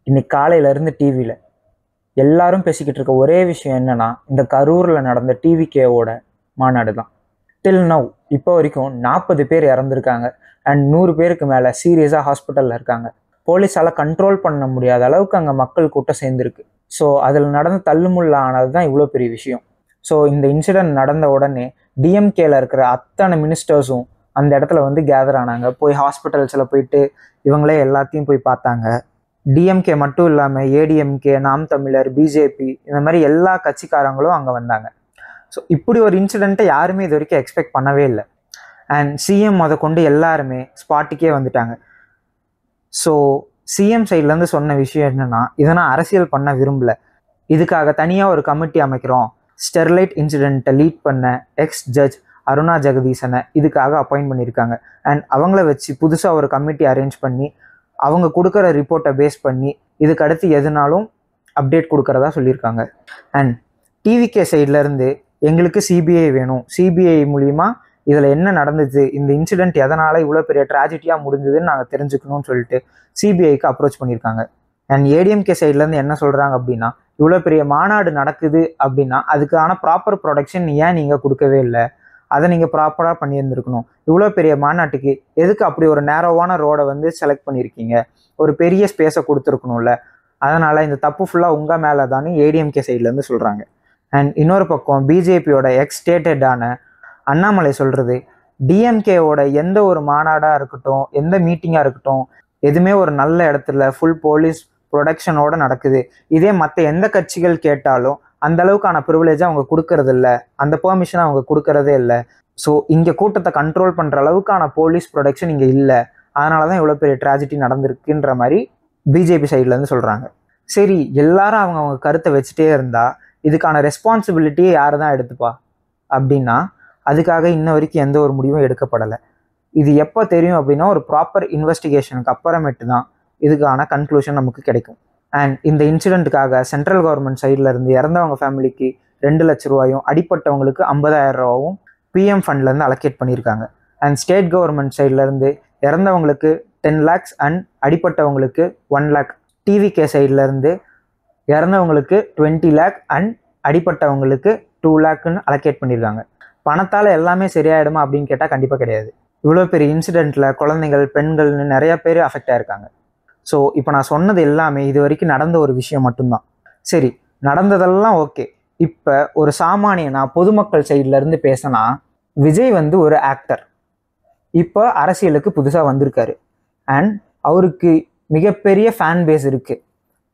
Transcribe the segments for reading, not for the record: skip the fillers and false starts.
இன்னைக்கு காலையிலேருந்து டிவியில் எல்லாரும் பேசிக்கிட்டு இருக்க ஒரே விஷயம் என்னன்னா, இந்த கரூரில் நடந்த டிவிகேவோட மாநாடு தான். டில் நவ் இப்போ வரைக்கும் 40 பேர் இறந்துருக்காங்க அண்ட் 100 பேருக்கு மேலே சீரியஸாக ஹாஸ்பிட்டலில் இருக்காங்க. போலீஸால் கண்ட்ரோல் பண்ண முடியாத அளவுக்கு அங்கே மக்கள் கூட்டம் சேர்ந்துருக்கு. ஸோ அதில் நடந்த தள்ளுமுள்ள ஆனது தான் இவ்வளோ பெரிய விஷயம். ஸோ இந்த இன்சிடென்ட் நடந்த உடனே டிஎம்கேல இருக்கிற அத்தனை மினிஸ்டர்ஸும் அந்த இடத்துல வந்து கேதர் ஆனாங்க. போய் ஹாஸ்பிட்டல்ஸில் போயிட்டு இவங்களே எல்லாத்தையும் போய் பார்த்தாங்க. டிஎம்கே மட்டும் இல்லாமல் ஏடிஎம்கே, நாம் தமிழர், பிஜேபி, இந்த மாதிரி எல்லா கட்சிக்காரங்களும் அங்கே வந்தாங்க. ஸோ இப்படி ஒரு இன்சிடெண்ட்டை யாருமே இது வரைக்கும் எக்ஸ்பெக்ட் பண்ணவே இல்லை. அண்ட் சிஎம் அதை கொண்டு எல்லாருமே ஸ்பாட்டுக்கே வந்துட்டாங்க. ஸோ சிஎம் சைட்லேருந்து சொன்ன விஷயம் என்னென்னா, இதை நான் அரசியல் பண்ண விரும்பலை, இதுக்காக தனியாக ஒரு கமிட்டி அமைக்கிறோம், ஸ்டெர்லைட் இன்சிடெண்ட்டை லீட் பண்ண எக்ஸ் ஜட்ஜ் அருணா ஜெகதீசனை இதுக்காக அப்பாயிண்ட் பண்ணியிருக்காங்க. அண்ட் அவங்கள வச்சு புதுசாக ஒரு கமிட்டி அரேஞ்ச் பண்ணி அவங்க கொடுக்குற ரிப்போர்ட்டை பேஸ் பண்ணி இதுக்கு அடுத்து எதுனாலும் அப்டேட் கொடுக்குறதா சொல்லியிருக்காங்க. அண்ட் டிவிகே சைட்லேருந்து எங்களுக்கு சிபிஐ வேணும், சிபிஐ மூலிமா இதில் என்ன நடந்தது, இந்த இன்சிடெண்ட் எதனால் இவ்வளோ பெரிய ட்ராஜடியாக முடிஞ்சதுன்னு நாங்கள் தெரிஞ்சுக்கணும்னு சொல்லிட்டு சிபிஐக்கு அப்ரோச் பண்ணியிருக்காங்க. அண்ட் ஏடிஎம்கே சைட்லேருந்து என்ன சொல்கிறாங்க அப்படின்னா, இவ்வளோ பெரிய மாநாடு நடக்குது அப்படின்னா அதுக்கான ப்ராப்பர் ப்ரொடக்ஷன் ஏன் நீங்கள் கொடுக்கவே இல்லை, அதை நீங்கள் ப்ராப்பராக பண்ணியிருந்துருக்கணும். இவ்வளோ பெரிய மாநாட்டுக்கு எதுக்கு அப்படி ஒரு நேரோவான ரோடை வந்து செலக்ட் பண்ணியிருக்கீங்க, ஒரு பெரிய ஸ்பேஸை கொடுத்துருக்கணும்ல, அதனால் இந்த தப்பு ஃபுல்லாக உங்கள் மேலே தானே ஏடிஎம்கே சைட்லேருந்து சொல்கிறாங்க. அண்ட் இன்னொரு பக்கம் பிஜேபியோட எக்ஸ்-ஸ்டேட் ஹெட்டான அண்ணாமலை சொல்கிறது, டிஎம்கேவோட எந்த ஒரு மாநாடாக இருக்கட்டும், எந்த மீட்டிங்காக இருக்கட்டும், எதுவுமே ஒரு நல்ல இடத்துல ஃபுல் போலீஸ் ப்ரொடக்ஷனோடு நடக்குது. இதே மற்ற எந்த கட்சிகள் கேட்டாலும் அந்த அளவுக்கான ப்ரிவிலேஜை அவங்க கொடுக்கறது இல்லை, அந்த பெர்மிஷனை அவங்க கொடுக்கறதே இல்லை. ஸோ இங்கே கூட்டத்தை கண்ட்ரோல் பண்ணுற அளவுக்கான போலீஸ் ப்ரொடக்ஷன் இங்கே இல்லை, அதனால தான் இவ்வளோ பெரிய ட்ராஜடி நடந்திருக்குன்ற மாதிரி பிஜேபி சைட்லேருந்து சொல்கிறாங்க. சரி, எல்லாரும் அவங்க கருத்தை வச்சுட்டே இருந்தால் இதுக்கான ரெஸ்பான்சிபிலிட்டியை யார் தான் எடுத்துப்பா அப்படின்னா, அதுக்காக இன்ன வரைக்கும் எந்த ஒரு முடிவும் எடுக்கப்படலை. இது எப்போ தெரியும் அப்படின்னா, ஒரு ப்ராப்பர் இன்வெஸ்டிகேஷனுக்கு அப்புறமேட்டு தான் இதுக்கான கன்க்ளூஷன் நமக்கு கிடைக்கும். அண்ட் இந்த இன்சிடெண்ட்டுக்காக சென்ட்ரல் கவர்மெண்ட் சைடில் இருந்து இறந்தவங்க ஃபேமிலிக்கு 2 லட்ச ரூபாயும், அடிப்பட்டவங்களுக்கு 50,000 ரூபாவும் பிஎம் ஃபண்ட்லேருந்து அலோகேட் பண்ணியிருக்காங்க. அண்ட் ஸ்டேட் கவர்மெண்ட் சைட்லேருந்து இறந்தவங்களுக்கு 10 lakhs அண்ட் அடிப்பட்டவங்களுக்கு 1 lakh, டிவிகே சைட்லேருந்து இறந்தவங்களுக்கு 20 lakh அண்ட் அடிப்பட்டவங்களுக்கு 2 lakhன்னு அலோகேட் பண்ணியிருக்காங்க. பணத்தால் எல்லாமே சரியாயிடுமா அப்படின்னு கேட்டால் கண்டிப்பாக கிடையாது. இவ்வளோ பெரிய இன்சிடெண்ட்டில் குழந்தைகள், பெண்கள்னு நிறைய பேர் அஃபெக்ட் ஆகிருக்காங்க. ஸோ இப்போ நான் சொன்னது எல்லாமே இது வரைக்கும் நடந்த ஒரு விஷயம் மட்டும்தான். சரி, நடந்ததெல்லாம் ஓகே. இப்போ ஒரு சாமானியனா பொதுமக்கள் சைட்லேருந்து பேசினா, விஜய் வந்து ஒரு ஆக்டர், இப்போ அரசியலுக்கு புதுசாக வந்திருக்காரு அண்ட் அவருக்கு மிகப்பெரிய ஃபேன் பேஸ் இருக்குது.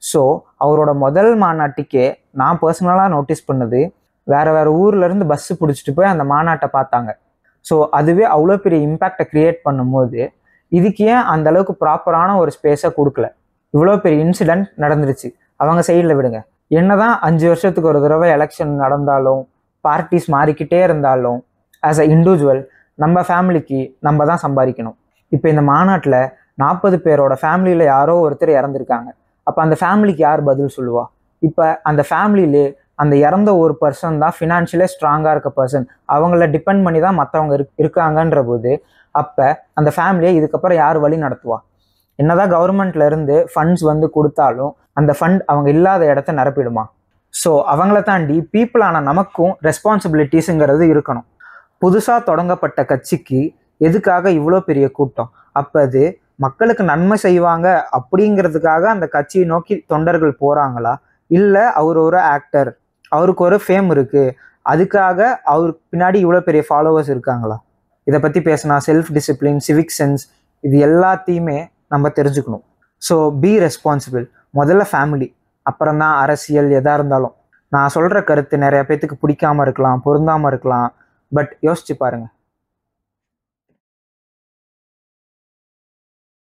ஸோ அவரோட முதல் மாநாட்டுக்கே நான் பர்சனலாக நோட்டீஸ் பண்ணது, வேறு ஊர்லேருந்து பஸ்ஸு பிடிச்சிட்டு போய் அந்த மாநாட்டை பார்த்தாங்க. ஸோ அதுவே அவ்வளோ பெரிய இம்பேக்டை க்ரியேட் பண்ணும்போது இதுக்கு ஏன் அந்த அளவுக்கு ப்ராப்பரான ஒரு ஸ்பேஸை கொடுக்கல? இவ்வளோ பெரிய இன்சிடெண்ட் நடந்துருச்சு, அவங்க சைடில் விடுங்க. என்னதான் 5 வருஷத்துக்கு ஒரு தடவை எலெக்ஷன் நடந்தாலும், பார்ட்டிஸ் மாறிக்கிட்டே இருந்தாலும், ஆஸ் அ இண்டிவிஜுவல் நம்ம ஃபேமிலிக்கு நம்ம தான் சம்பாதிக்கணும். இப்போ இந்த மாநாட்டில் 40 பேரோட ஃபேமிலியில் யாரோ ஒருத்தர் இறந்துருக்காங்க. அப்போ அந்த ஃபேமிலிக்கு யார் பதில் சொல்லுவா? இப்போ அந்த ஃபேமிலியிலே அந்த இறந்த ஒரு பர்சன் தான் ஃபினான்ஷியலே ஸ்ட்ராங்காக இருக்க பர்சன், அவங்கள டிபெண்ட் பண்ணி தான் மற்றவங்க இருக்காங்கன்ற போது, அப்போ அந்த ஃபேமிலியை இதுக்கப்புறம் யார் வழி நடத்துவா? என்னதான் கவர்மெண்ட்லேருந்து ஃபண்ட்ஸ் வந்து கொடுத்தாலும் அந்த ஃபண்ட் அவங்க இல்லாத இடத்த நிரப்பிடுமா? ஸோ அவங்கள தாண்டி பீப்புளான நமக்கும் ரெஸ்பான்சிபிலிட்டிஸுங்கிறது இருக்கணும். புதுசாக தொடங்கப்பட்ட கட்சிக்கு எதுக்காக இவ்வளோ பெரிய கூட்டம்? அப்போ அது மக்களுக்கு நன்மை செய்வாங்க அப்படிங்கிறதுக்காக அந்த கட்சியை நோக்கி தொண்டர்கள் போகிறாங்களா, இல்லை அவர் ஒரு ஆக்டர், அவருக்கு ஒரு ஃபேம் இருக்குது, அதுக்காக அவருக்கு பின்னாடி இவ்வளோ பெரிய ஃபாலோவர்ஸ் இருக்காங்களா? இதை பற்றி பேசினா செல்ஃப் டிசிப்ளின், சிவிக் சென்ஸ், இது எல்லாத்தையுமே நம்ம தெரிஞ்சுக்கணும். So be responsible. முதல்ல ஃபேமிலி, அப்புறம் தான் அரசியல். எதாக இருந்தாலும் நான் சொல்கிற கருத்து நிறைய பேர்த்துக்கு பிடிக்காமல் இருக்கலாம், பொருந்தாமல் இருக்கலாம், பட் யோசிச்சு பாருங்கள்.